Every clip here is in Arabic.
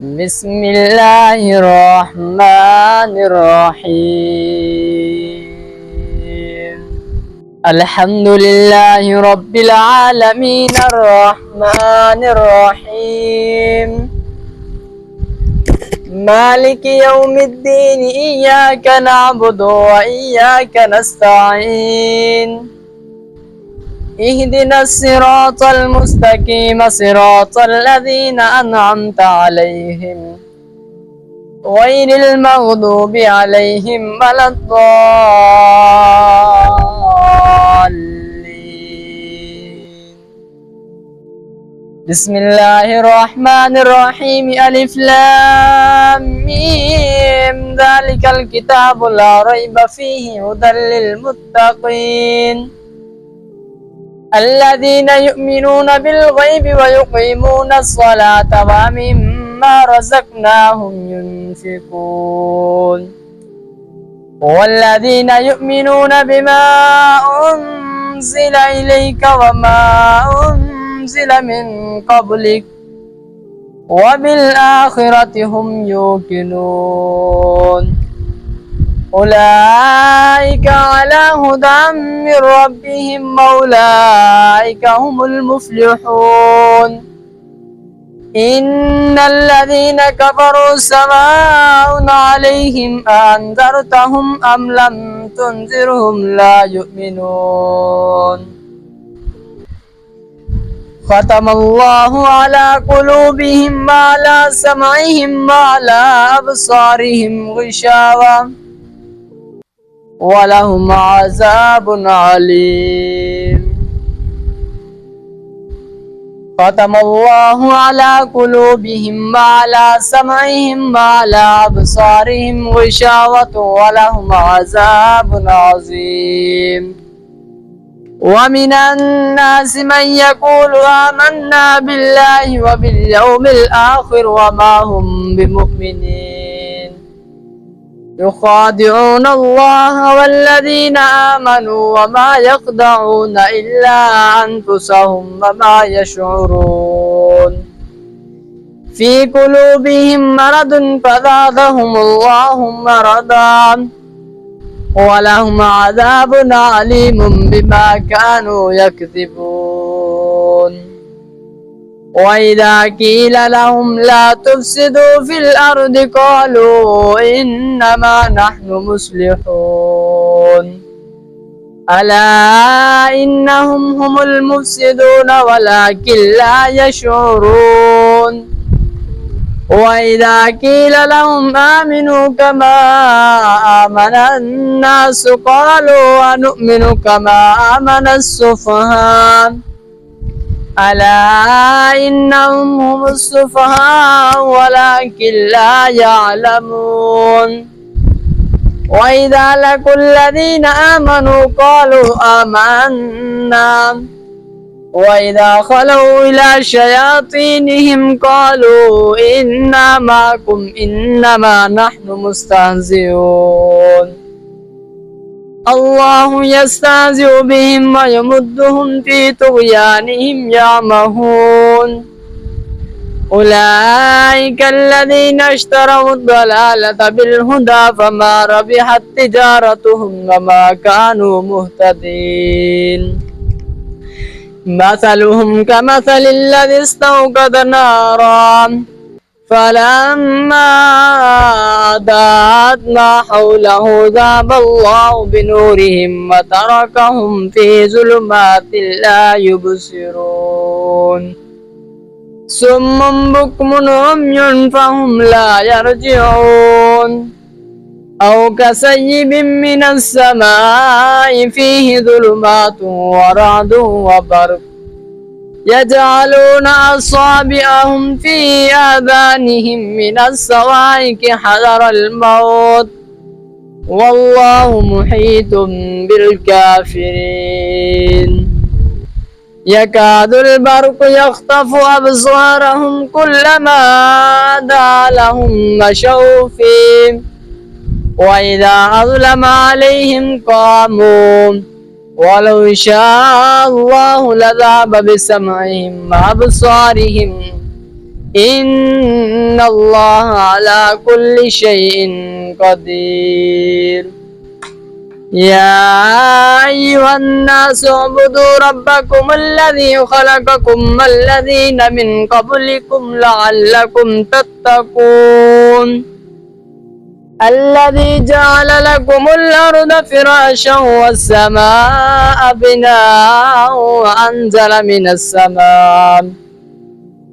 بسم الله الرحمن الرحيم. الحمد لله رب العالمين الرحمن الرحيم مالك يوم الدين إياك نعبد وإياك نستعين اهدنا الصراط المستقيم صراط الذين أنعمت عليهم غير المغضوب عليهم ولا الضالين. بسم الله الرحمن الرحيم. ألف لام ميم ذلك الكتاب لا ريب فيه هدى للمتقين الذين يؤمنون بالغيب ويقيمون الصلاة ومما رزقناهم ينفقون والذين يؤمنون بما أنزل إليك وما أنزل من قبلك وبالآخرة هم يوقنون أولئك على هدى من ربهم وأولئك هم المفلحون. إن الذين كفروا سواء عليهم أنذرتهم أم لم تنذرهم لا يؤمنون. ختم الله على قلوبهم وعلى سمعهم وعلى أبصارهم غشاوة ولهم عذاب عليم. ختم الله على قلوبهم وعلى سمعهم وعلى أبصارهم غشاوة ولهم عذاب عظيم. ومن الناس من يقول آمنا بالله وباليوم الآخر وما هم بمؤمنين يخادعون الله والذين آمنوا وما يخدعون إلا أنفسهم وما يشعرون. في قلوبهم مرض فزادهم الله مرضا ولهم عذاب عليم بما كانوا يكذبون. وإذا قيل لهم لا تفسدوا في الأرض قالوا إنما نحن مصلحون ألا إنهم هم المفسدون ولكن لا يشعرون. وإذا قيل لهم آمنوا كما آمن الناس قالوا ونؤمن كما آمن السفهاء ألا إنهم هم السفهاء ولكن لا يعلمون. وإذا لقوا الذين آمنوا قالوا آمنا وإذا خلوا إلى شياطينهم قالوا إنا معكم إنما نحن مستهزئون. الله يستهزئ بهم ويمدهم في طغيانهم يعمهون. أولئك الذين اشتروا الضلالة بالهدى فما ربحت تجارتهم وما كانوا مهتدين. مثلهم كمثل الذي استوقد نارا فلما أضاءت ما حوله ذهب الله بنورهم وتركهم في ظلمات لا يبصرون. صم بكم عمي فهم لا يرجعون. أو كصيب من السماء فيه ظلمات ورعد وبرق يجعلون أصابعهم في آذانهم من الصواعق حذر الموت والله محيط بالكافرين. يكاد البرق يخطف أبصارهم كلما أضاء لهم مشوا فيه وإذا أظلم عليهم قاموا ولو شاء الله لذهب بسمعهم وأبصارهم إن الله على كل شيء قدير. يا أيها الناس اعبدوا ربكم الذي خلقكم والذين من قبلكم لعلكم تتقون الذي جعل لكم الأرض فراشا والسماء بناء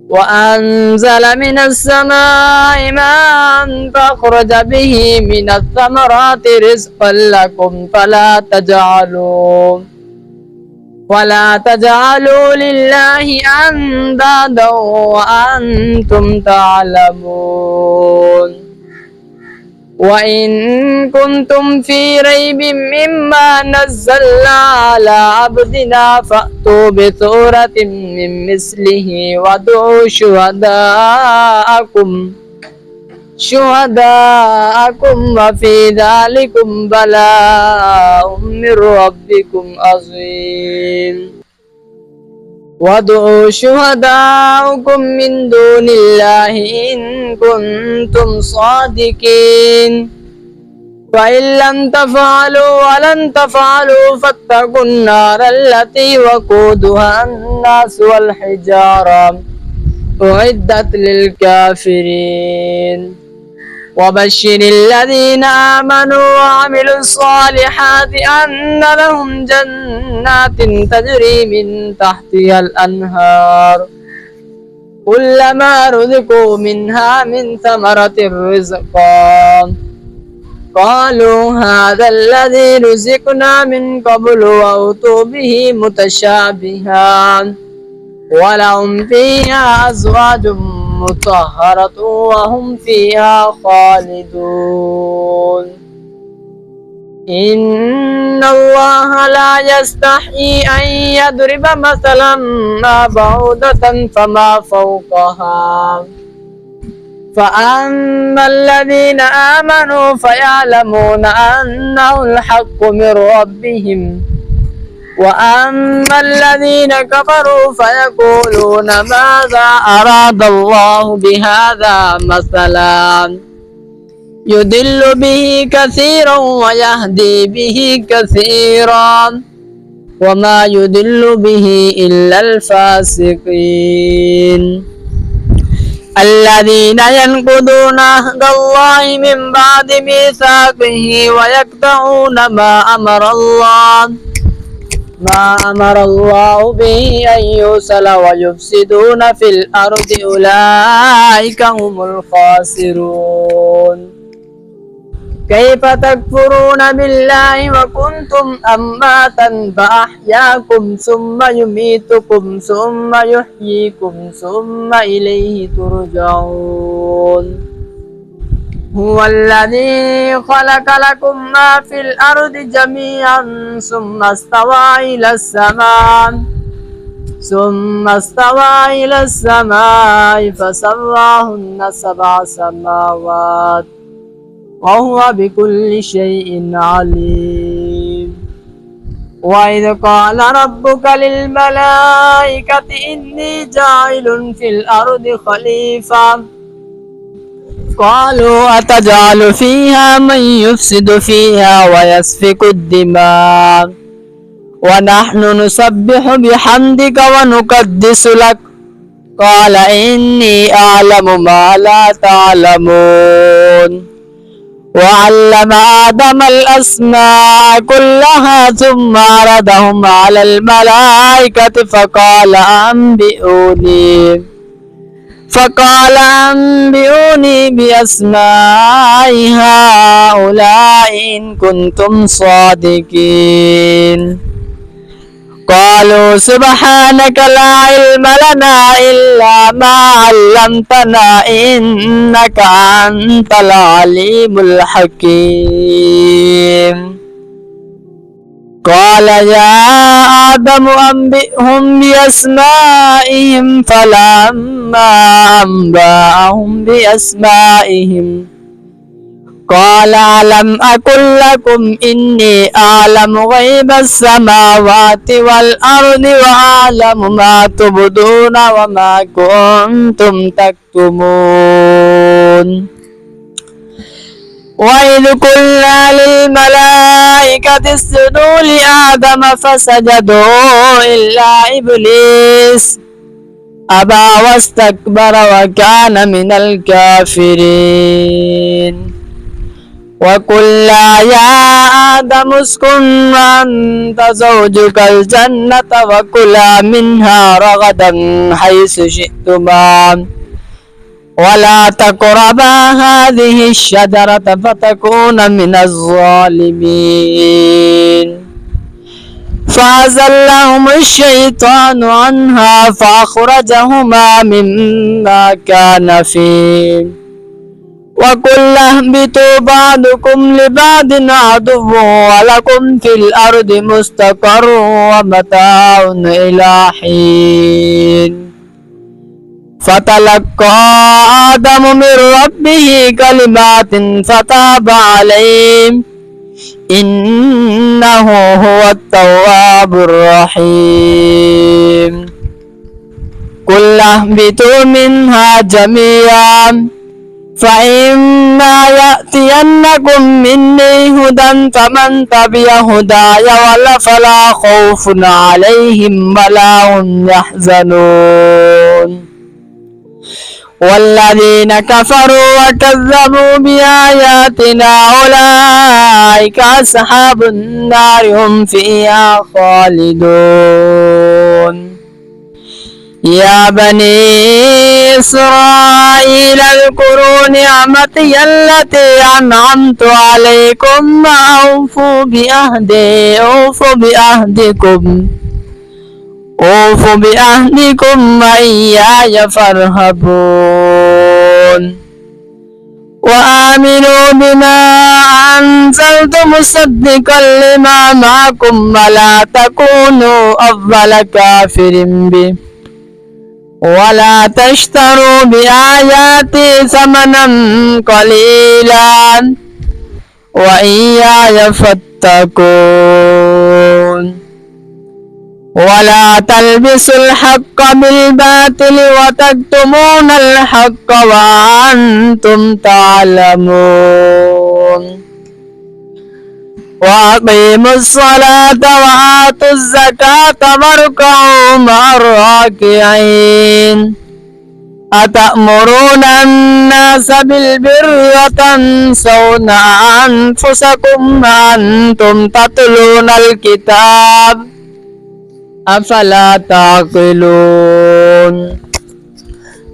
وأنزل من السماء ماء فأخرج به من الثمرات رزقا لكم فلا تجعلوا لله أندادا وأنتم تعلمون. وإن كنتم في ريب مما نزلنا على عبدنا فأتوا بسورة من مثله وادعوا شهداءكم وفي ذلكم بلاء من ربكم عظيم. وادعوا شهداءكم من دون الله إن كنتم صادقين فإن لم تفعلوا ولن تفعلوا فاتقوا النار التي وقودها الناس والحجارة أعدت للكافرين. وبشر الذين آمنوا وعملوا الصالحات أن لهم جنات تجري من تحتها الأنهار كلما رزقوا منها من ثمرة رزقا قالوا هذا الذي رزقنا من قبل وأتوا به متشابها ولهم فيها أزواج مطهرة وهم فيها خالدون. إن الله لا يستحيي أن يضرب مثلا ما بعوضة فما فوقها فأما الذين آمنوا فيعلمون أنه الحق من ربهم وأما الذين كفروا فيقولون ماذا أراد الله بهذا مثلا يضل به كثيرا ويهدي به كثيرا وما يضل به إلا الفاسقين الذين ينقضون عهد الله من بعد ميثاقه ويقطعون ما أمر الله به أن يوصل ويفسدون في الأرض أولئك هم الخاسرون. كيف تكفرون بالله وكنتم أمواتا فأحياكم ثم يميتكم ثم يحييكم ثم إليه ترجعون. هو الذي خلق لكم ما في الأرض جميعا ثم استوى إلى السماء فسواهن 7 سماوات وهو بكل شيء عليم. وإذ قال ربك للملائكة إني جاعل في الأرض خليفة قالوا أتجعل فيها من يفسد فيها ويسفك الدماء ونحن نسبح بحمدك ونقدس لك قال إني أعلم ما لا تعلمون. وعلم آدم الأسماء كلها ثم عرضهم على الملائكة فقال أنبئوني بأسماء هؤلاء إن كنتم صادقين. قالوا سبحانك لا علم لنا إلا ما علمتنا إنك أنت العليم الحكيم. قال يا آدم أنبئهم بأسمائهم فلما أنبأهم بأسمائهم قال ألم أقل لكم إني أعلم غيب السماوات والأرض وأعلم ما تبدون وما كنتم تكتمون وإذ قلنا للملائكة اسجدوا لآدم فسجدوا إلا إبليس أبى واستكبر وكان من الكافرين وقلنا يا آدم اسكن أنت زوجك الجنة وكلا منها رغدا حيث شئتما ولا تقربا هذه الشجرة فتكونا من الظالمين فأزلهم الشيطان عنها فأخرجهما مما كان فيه وقلنا اهبطوا بعضكم لبعض عدو ولكم في الأرض مستقر ومتاع إلى حين فتلقى آدم من ربه كلمات فتاب عليه إنه هو التواب الرحيم قل اهبطوا منها جميعا فإما يأتينكم مني هدى فمن تبع هداي فلا خوف عليهم ولا هم يحزنون والذين كفروا وكذبوا بآياتنا أولئك أصحاب النار هم فيها خالدون يا بني إسرائيل اذكروا نعمتي التي أنعمت عليكم وأوفوا بأهدكم وإياي فارهبون وآمنوا بما أنزلت مصدقا لما معكم ولا تكونوا أول كافر به ولا تشتروا بآياتي ثمنا قليلا وإياي فاتقون ولا تلبسوا الحق بالباطل وتكتمون الحق وأنتم تعلمون وأقيموا الصلاة وآتوا الزكاة واركعوا مع الراكعين أتأمرون الناس بالبر وتنسون أنفسكم وأنتم تتلون الكتاب أفلا تعقلون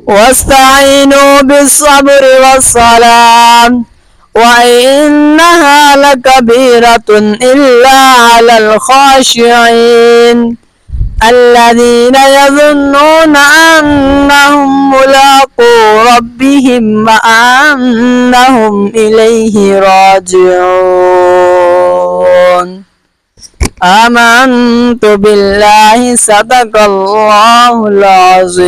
واستعينوا بالصبر والصلاة وإنها لكبيرة إلا على الخاشعين الذين يظنون أنهم ملاقو ربهم وأنهم إليه راجعون آمنت بالله صدق الله العظيم.